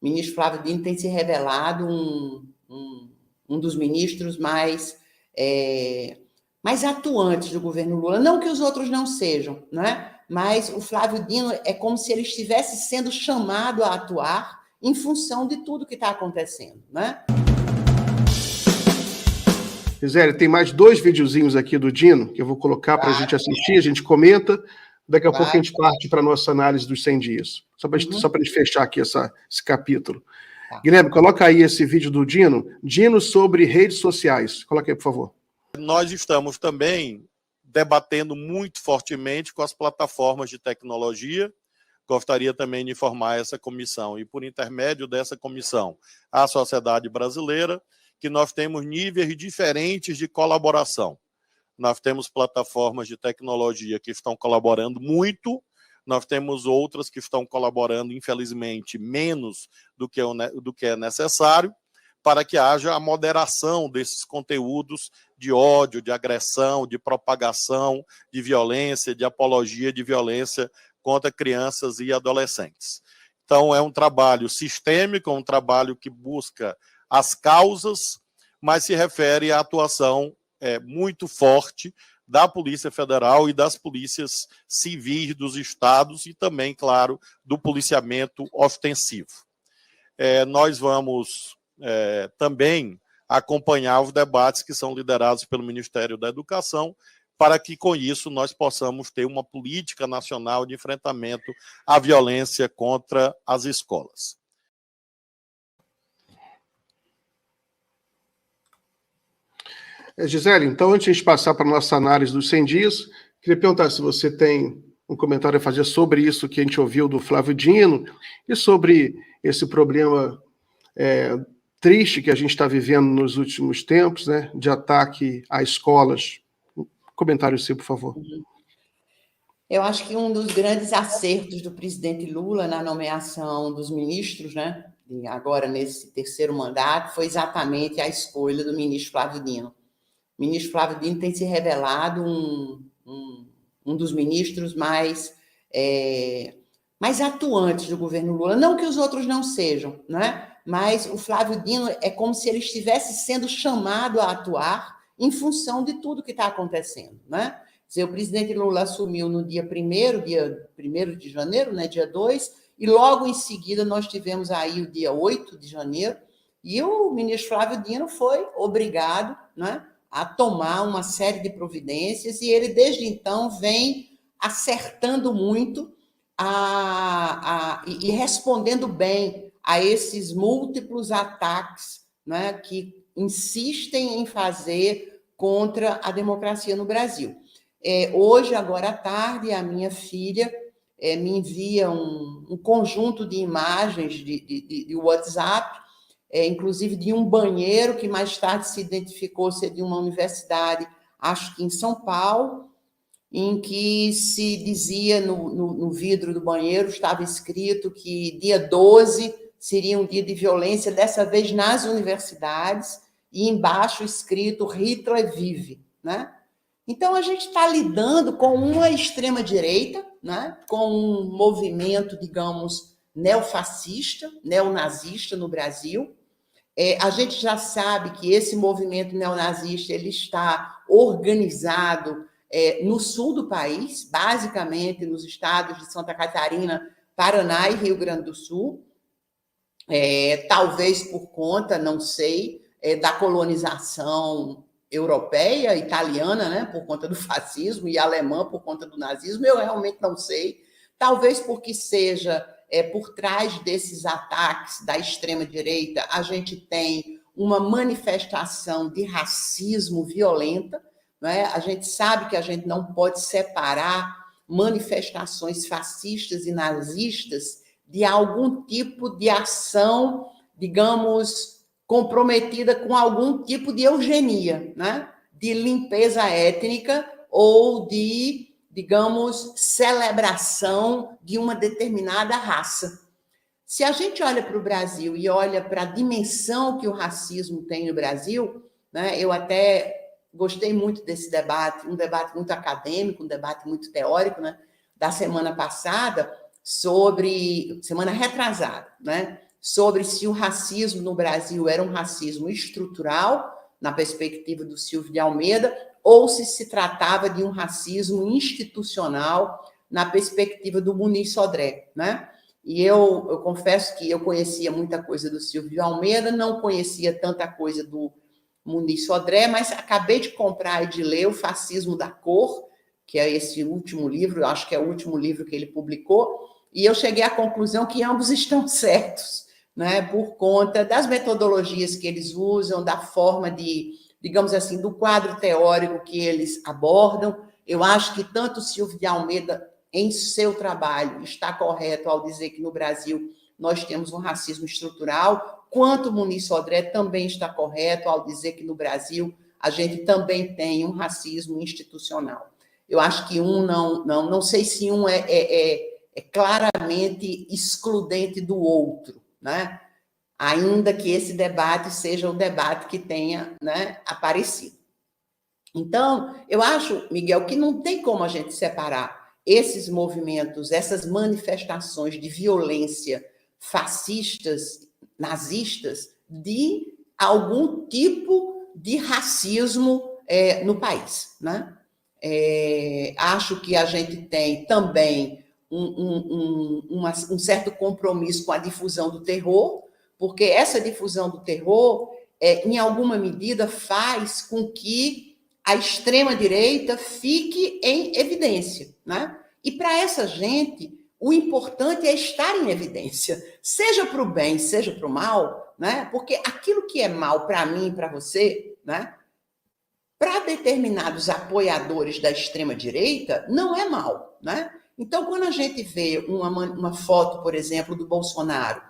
O ministro Flávio Dino tem se revelado um dos ministros mais atuantes do governo Lula. Não que os outros não sejam, né? Mas o Flávio Dino é como se ele estivesse sendo chamado a atuar em função de tudo que está acontecendo, né? Gisele, tem mais 2 videozinhos aqui do Dino, que eu vou colocar para a gente assistir, a gente comenta, daqui a pouco a gente parte para a nossa análise dos 100 dias. Só para a gente fechar aqui esse capítulo. Guilherme, coloca aí esse vídeo do Dino. Dino sobre redes sociais. Coloca aí, por favor. Nós estamos também debatendo muito fortemente com as plataformas de tecnologia. Gostaria também de informar essa comissão e, por intermédio dessa comissão, a sociedade brasileira, que nós temos níveis diferentes de colaboração. Nós temos plataformas de tecnologia que estão colaborando muito, nós temos outras que estão colaborando, infelizmente, menos do que é necessário, para que haja a moderação desses conteúdos de ódio, de agressão, de propagação de violência, de apologia de violência contra crianças e adolescentes. Então, é um trabalho sistêmico, um trabalho que busca as causas, mas se refere à atuação muito forte da Polícia Federal e das polícias civis dos estados e também, claro, do policiamento ostensivo. Nós vamos também acompanhar os debates que são liderados pelo Ministério da Educação, para que, com isso, nós possamos ter uma política nacional de enfrentamento à violência contra as escolas. Gisele, então, antes de passar para a nossa análise dos 100 dias, queria perguntar se você tem um comentário a fazer sobre isso que a gente ouviu do Flávio Dino e sobre esse problema triste que a gente está vivendo nos últimos tempos, né, de ataque a escolas. Um comentário seu, por favor. Eu acho que um dos grandes acertos do presidente Lula na nomeação dos ministros, né, agora nesse terceiro mandato, foi exatamente a escolha do ministro Flávio Dino. O ministro Flávio Dino tem se revelado um dos ministros mais atuantes do governo Lula. Não que os outros não sejam, né? Mas o Flávio Dino é como se ele estivesse sendo chamado a atuar em função de tudo que está acontecendo, né? Quer dizer, o presidente Lula assumiu no dia 1º de janeiro, né, dia 2, e logo em seguida nós tivemos aí o dia 8 de janeiro, e o ministro Flávio Dino foi obrigado, né, a tomar uma série de providências, e ele, desde então, vem acertando muito e respondendo bem a esses múltiplos ataques, né, que insistem em fazer contra a democracia no Brasil. Hoje, agora à tarde, a minha filha me envia um conjunto de imagens de WhatsApp, inclusive de um banheiro que mais tarde se identificou ser de uma universidade, acho que em São Paulo, em que se dizia no vidro do banheiro, estava escrito que dia 12 seria um dia de violência, dessa vez nas universidades, e embaixo escrito Hitler vive, né? Então, a gente está lidando com uma extrema-direita, né? Com um movimento, digamos, neofascista, neonazista no Brasil. A gente já sabe que esse movimento neonazista ele está organizado no sul do país, basicamente nos estados de Santa Catarina, Paraná e Rio Grande do Sul, talvez por conta, não sei, da colonização europeia, italiana, né, por conta do fascismo, e alemã por conta do nazismo, eu realmente não sei, talvez porque seja por trás desses ataques da extrema-direita, a gente tem uma manifestação de racismo violenta, né? A gente sabe que a gente não pode separar manifestações fascistas e nazistas de algum tipo de ação, digamos, comprometida com algum tipo de eugenia, né? De limpeza étnica ou de, digamos, celebração de uma determinada raça. Se a gente olha para o Brasil e olha para a dimensão que o racismo tem no Brasil, né, eu até gostei muito desse debate, um debate muito acadêmico, um debate muito teórico, né, da semana passada, semana retrasada, né, sobre se o racismo no Brasil era um racismo estrutural, na perspectiva do Silvio de Almeida, ou se tratava de um racismo institucional, na perspectiva do Muniz Sodré, né? E eu confesso que eu conhecia muita coisa do Silvio de Almeida, não conhecia tanta coisa do Muniz Sodré, mas acabei de comprar e de ler O Fascismo da Cor, que é esse último livro, eu acho que é o último livro que ele publicou, e eu cheguei à conclusão que ambos estão certos, né, por conta das metodologias que eles usam, da forma de, digamos assim, do quadro teórico que eles abordam. Eu acho que tanto o Silvio de Almeida, em seu trabalho, está correto ao dizer que no Brasil nós temos um racismo estrutural, quanto o Muniz Sodré também está correto ao dizer que no Brasil a gente também tem um racismo institucional. Eu acho que não sei se um é claramente excludente do outro, né? Ainda que esse debate seja um debate que tenha, né, aparecido. Então, eu acho, Miguel, que não tem como a gente separar esses movimentos, essas manifestações de violência fascistas, nazistas, de algum tipo de racismo no país, né? Acho que a gente tem também um certo compromisso com a difusão do terror, porque essa difusão do terror, em alguma medida, faz com que a extrema-direita fique em evidência, né? E para essa gente, o importante é estar em evidência, seja para o bem, seja para o mal, né? Porque aquilo que é mal para mim e para você, né, para determinados apoiadores da extrema-direita, não é mal, né? Então, quando a gente vê uma foto, por exemplo, do Bolsonaro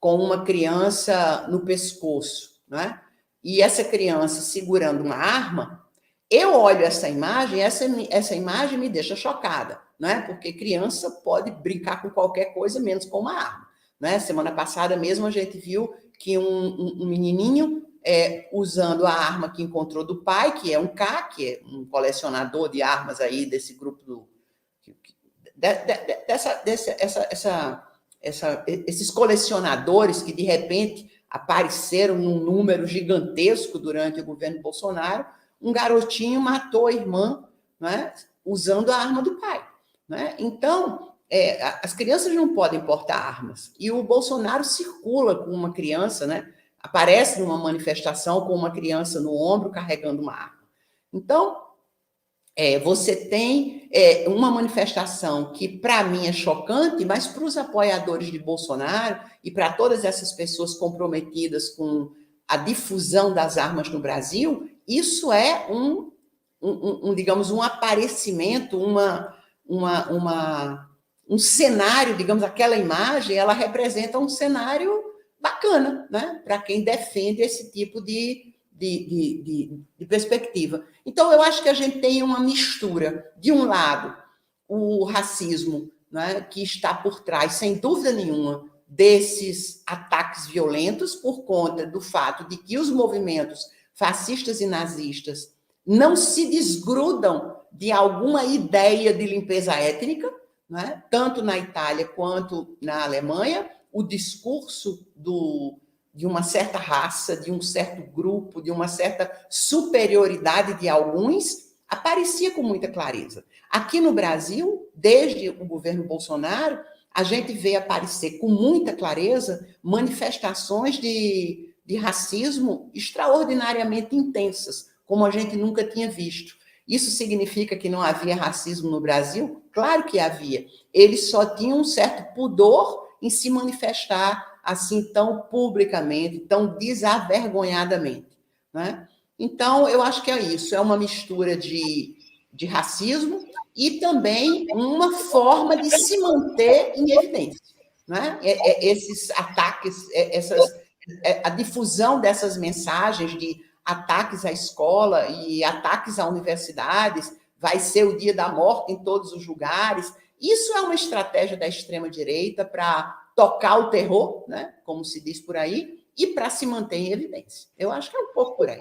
com uma criança no pescoço, né, e essa criança segurando uma arma, eu olho essa imagem, essa imagem me deixa chocada, né? Porque criança pode brincar com qualquer coisa, menos com uma arma, né? Semana passada mesmo a gente viu que um menininho usando a arma que encontrou do pai, que é um K, que é um colecionador de armas aí desse grupo esses colecionadores que de repente apareceram num número gigantesco durante o governo Bolsonaro. Um garotinho matou a irmã, né, usando a arma do pai, né? Então, as crianças não podem portar armas. E o Bolsonaro circula com uma criança, né, aparece numa manifestação com uma criança no ombro carregando uma arma. Então, você tem uma manifestação que, para mim, é chocante, mas para os apoiadores de Bolsonaro e para todas essas pessoas comprometidas com a difusão das armas no Brasil, isso é digamos, um aparecimento, um cenário, digamos, aquela imagem, ela representa um cenário bacana, né, para quem defende esse tipo de perspectiva. Então, eu acho que a gente tem uma mistura, de um lado, o racismo, né, que está por trás, sem dúvida nenhuma, desses ataques violentos, por conta do fato de que os movimentos fascistas e nazistas não se desgrudam de alguma ideia de limpeza étnica, né? Tanto na Itália quanto na Alemanha, o discurso de uma certa raça, de um certo grupo, de uma certa superioridade de alguns, aparecia com muita clareza. Aqui no Brasil, desde o governo Bolsonaro, a gente vê aparecer com muita clareza manifestações de racismo extraordinariamente intensas, como a gente nunca tinha visto. Isso significa que não havia racismo no Brasil? Claro que havia. Eles só tinham um certo pudor em se manifestar assim tão publicamente, tão desavergonhadamente, né? Então, eu acho que é isso, é uma mistura de racismo e também uma forma de se manter em evidência, né? Esses ataques, a difusão dessas mensagens de ataques à escola e ataques a universidades, vai ser o dia da morte em todos os lugares. Isso é uma estratégia da extrema-direita para tocar o terror, né, como se diz por aí, e para se manter em evidência. Eu acho que é um pouco por aí.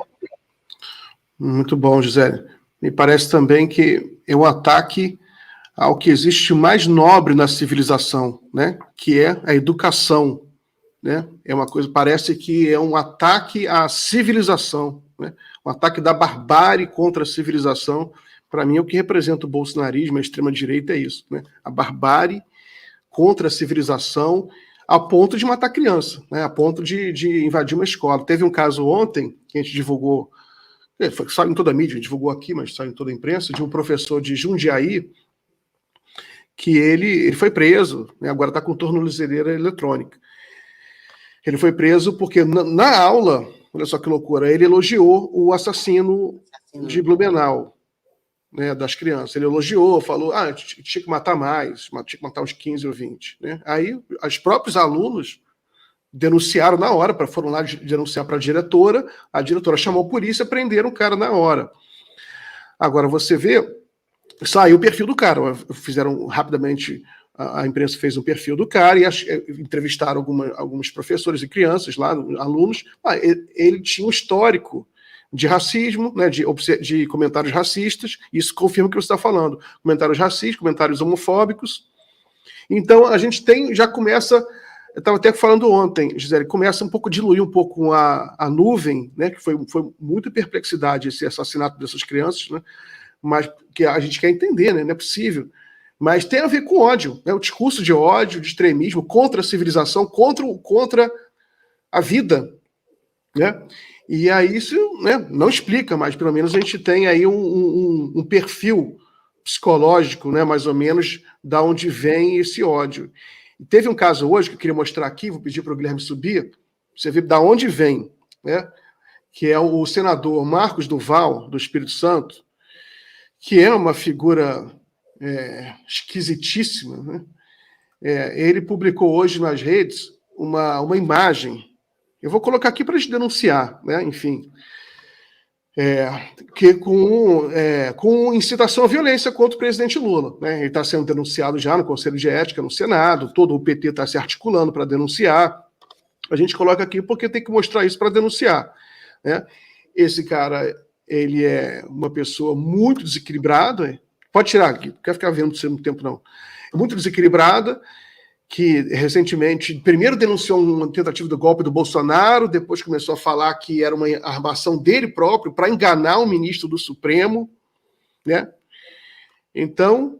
Muito bom, Gisele. Me parece também que é um ataque ao que existe mais nobre na civilização, né, que é a educação, né? É uma coisa, parece que é um ataque à civilização, né? Um ataque da barbárie contra a civilização. Para mim, é o que representa o bolsonarismo, a extrema-direita, é isso, né? A barbárie contra a civilização, a ponto de matar criança, né? A ponto de invadir uma escola. Teve um caso ontem, que a gente divulgou, saiu em toda a mídia, a gente divulgou aqui, mas saiu em toda a imprensa, de um professor de Jundiaí, que ele foi preso, né? Agora está com tornozeleira eletrônica. Ele foi preso porque na aula, olha só que loucura, ele elogiou o assassino de Blumenau, né, das crianças. Ele elogiou, falou, tinha que matar mais, tinha que matar uns 15 ou 20. Né? Aí, os próprios alunos denunciaram na hora, foram lá denunciar para a diretora chamou a polícia, prenderam o cara na hora. Agora, você vê, saiu o perfil do cara, fizeram rapidamente, a imprensa fez um perfil do cara e entrevistaram alguns professores e crianças lá, alunos. Ele tinha um histórico de racismo, né, de comentários racistas, isso confirma o que você está falando, comentários racistas, comentários homofóbicos. Então, a gente já começa, eu estava até falando ontem, Gisele, começa um pouco a diluir um pouco a nuvem, né, que foi muita perplexidade esse assassinato dessas crianças, né, mas que a gente quer entender, né, não é possível. Mas tem a ver com ódio, né, o discurso de ódio, de extremismo, contra a civilização, contra a vida, né? E aí isso, né, não explica, mas pelo menos a gente tem aí um perfil psicológico, né, mais ou menos, da onde vem esse ódio. E teve um caso hoje que eu queria mostrar aqui, vou pedir para o Guilherme subir, você vê da onde vem, né, que é o senador Marcos Duval, do Espírito Santo, que é uma figura esquisitíssima, né? Ele publicou hoje nas redes uma imagem. Eu vou colocar aqui para a gente denunciar, né? Enfim, que com incitação à violência contra o presidente Lula, né? Ele está sendo denunciado já no Conselho de Ética, no Senado, todo o PT está se articulando para denunciar. A gente coloca aqui porque tem que mostrar isso para denunciar, né? Esse cara, ele é uma pessoa muito desequilibrada, pode tirar aqui, não quero ficar vendo você no tempo, não. É muito desequilibrada, que recentemente, primeiro denunciou uma tentativa do golpe do Bolsonaro, depois começou a falar que era uma armação dele próprio para enganar o ministro do Supremo, né? Então,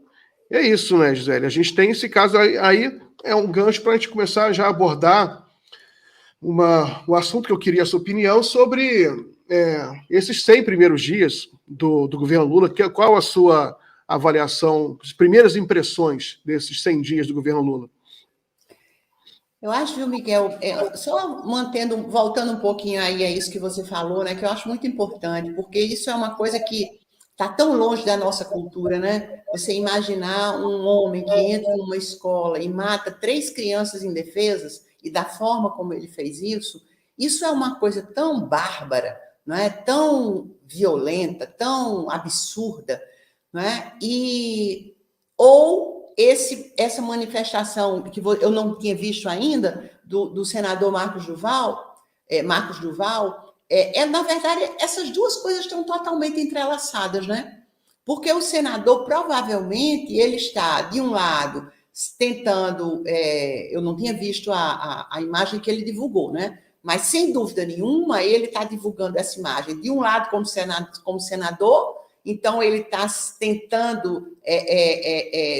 é isso, né, Gisele? A gente tem esse caso aí, é um gancho para a gente começar já a abordar um assunto que eu queria a sua opinião sobre esses 100 primeiros dias do governo Lula. Qual a sua avaliação, as primeiras impressões desses 100 dias do governo Lula? Eu acho, viu, Miguel, só voltando um pouquinho aí a isso que você falou, né, que eu acho muito importante, porque isso é uma coisa que está tão longe da nossa cultura, né? Você imaginar um homem que entra numa escola e mata 3 crianças indefesas, e da forma como ele fez isso é uma coisa tão bárbara, não é? Tão violenta, tão absurda, não é? Ou essa manifestação que eu não tinha visto ainda, do senador Marcos Duval, na verdade, essas duas coisas estão totalmente entrelaçadas, né? Porque o senador, provavelmente, ele está, de um lado, tentando... eu não tinha visto a imagem que ele divulgou, né? Mas, sem dúvida nenhuma, ele está divulgando essa imagem, de um lado, como senador, então ele está tentando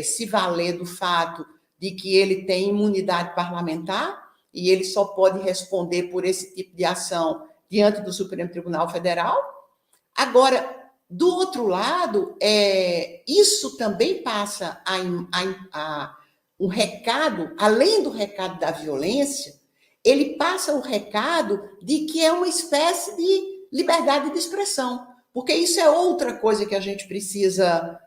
se valer do fato de que ele tem imunidade parlamentar e ele só pode responder por esse tipo de ação diante do Supremo Tribunal Federal. Agora, do outro lado, isso também passa um recado, além do recado da violência, ele passa o recado de que é uma espécie de liberdade de expressão, porque isso é outra coisa que a gente precisa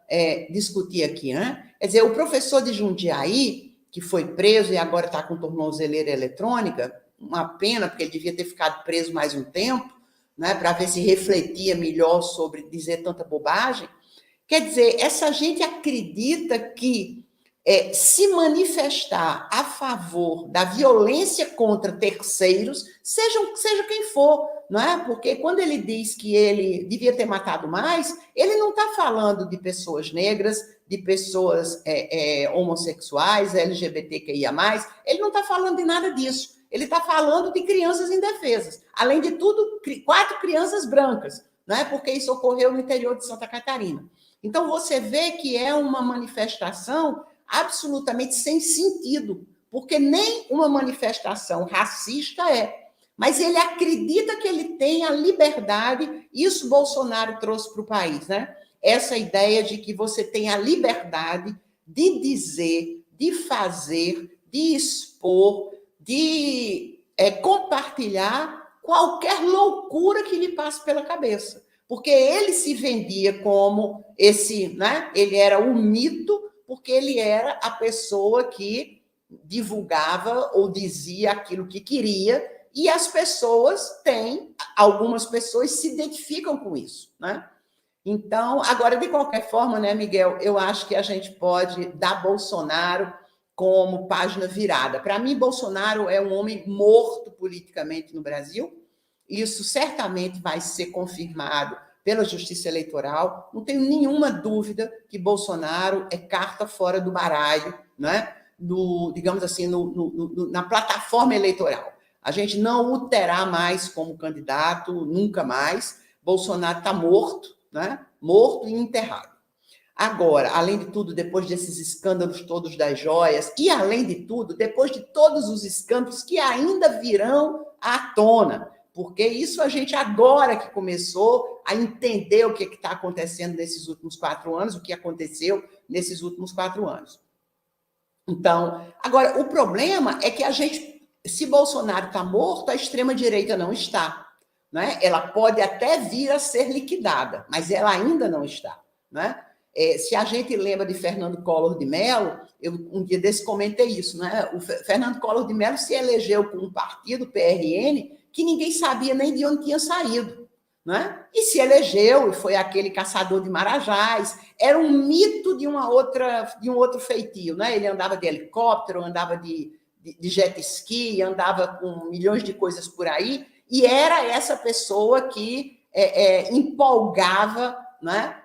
discutir aqui, né? Quer dizer, o professor de Jundiaí, que foi preso e agora está com tornozeleira eletrônica, uma pena, porque ele devia ter ficado preso mais um tempo, né, para ver se refletia melhor sobre dizer tanta bobagem. Quer dizer, essa gente acredita que se manifestar a favor da violência contra terceiros, seja quem for, não é? Porque quando ele diz que ele devia ter matado mais, ele não está falando de pessoas negras, de pessoas homossexuais, LGBTQIA+, ele não está falando de nada disso. Ele está falando de crianças indefesas. Além de tudo, 4 crianças brancas, né? Porque isso ocorreu no interior de Santa Catarina. Então, você vê que é uma manifestação absolutamente sem sentido, porque nem uma manifestação racista é. Mas ele acredita que ele tem a liberdade, isso Bolsonaro trouxe para o país, né? Essa ideia de que você tem a liberdade de dizer, de fazer, de expor, de compartilhar qualquer loucura que lhe passe pela cabeça. Porque ele se vendia como esse, né? Ele era um mito, porque ele era a pessoa que divulgava ou dizia aquilo que queria, e as pessoas algumas pessoas se identificam com isso, né? Então, agora, de qualquer forma, né, Miguel, eu acho que a gente pode dar Bolsonaro como página virada. Para mim, Bolsonaro é um homem morto politicamente no Brasil. Isso certamente vai ser confirmado pela Justiça Eleitoral. Não tenho nenhuma dúvida que Bolsonaro é carta fora do baralho, né? Digamos assim, na plataforma eleitoral. A gente não o terá mais como candidato, nunca mais. Bolsonaro está morto, né? Morto e enterrado. Agora, além de tudo, depois desses escândalos todos das joias, e além de tudo, depois de todos os escândalos que ainda virão à tona, porque isso a gente agora que começou a entender o que está acontecendo nesses últimos 4 anos, o que aconteceu nesses últimos 4 anos. Então, agora, o problema é que se Bolsonaro está morto, a extrema-direita não está. Né? Ela pode até vir a ser liquidada, mas ela ainda não está. Né? Se a gente lembra de Fernando Collor de Mello, eu um dia desse comentei isso, né? O Fernando Collor de Mello se elegeu com um partido, PRN, que ninguém sabia nem de onde tinha saído. Né? E se elegeu, e foi aquele caçador de marajás, era um mito de um outro feitio. Né? Ele andava de helicóptero, andava de jet ski, andava com milhões de coisas por aí, e era essa pessoa que empolgava, né,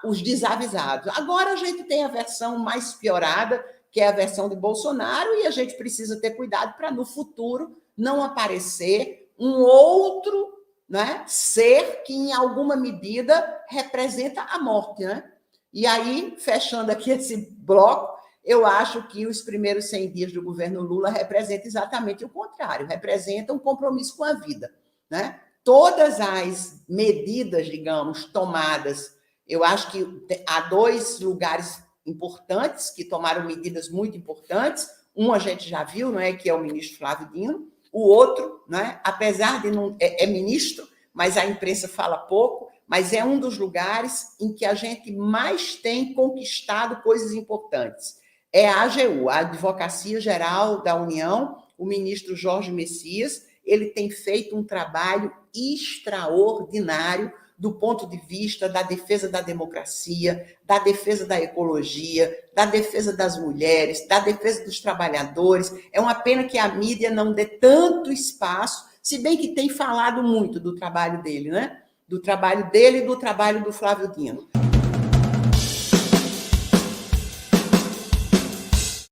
os desavisados. Agora a gente tem a versão mais piorada, que é a versão de Bolsonaro, e a gente precisa ter cuidado para, no futuro, não aparecer um outro, né, ser que, em alguma medida, representa a morte. Né? E aí, fechando aqui esse bloco, eu acho que os primeiros 100 dias do governo Lula representam exatamente o contrário, representam um compromisso com a vida. Né? Todas as medidas, digamos, tomadas, eu acho que há 2 lugares importantes que tomaram medidas muito importantes. Um a gente já viu, não é, que é o ministro Flávio Dino. O outro, né, apesar de não é ministro, mas a imprensa fala pouco, mas é um dos lugares em que a gente mais tem conquistado coisas importantes. É a AGU, a Advocacia Geral da União, o ministro Jorge Messias, ele tem feito um trabalho extraordinário do ponto de vista da defesa da democracia, da defesa da ecologia, da defesa das mulheres, da defesa dos trabalhadores. É uma pena que a mídia não dê tanto espaço, se bem que tem falado muito do trabalho dele, né? Do trabalho dele e do trabalho do Flávio Dino.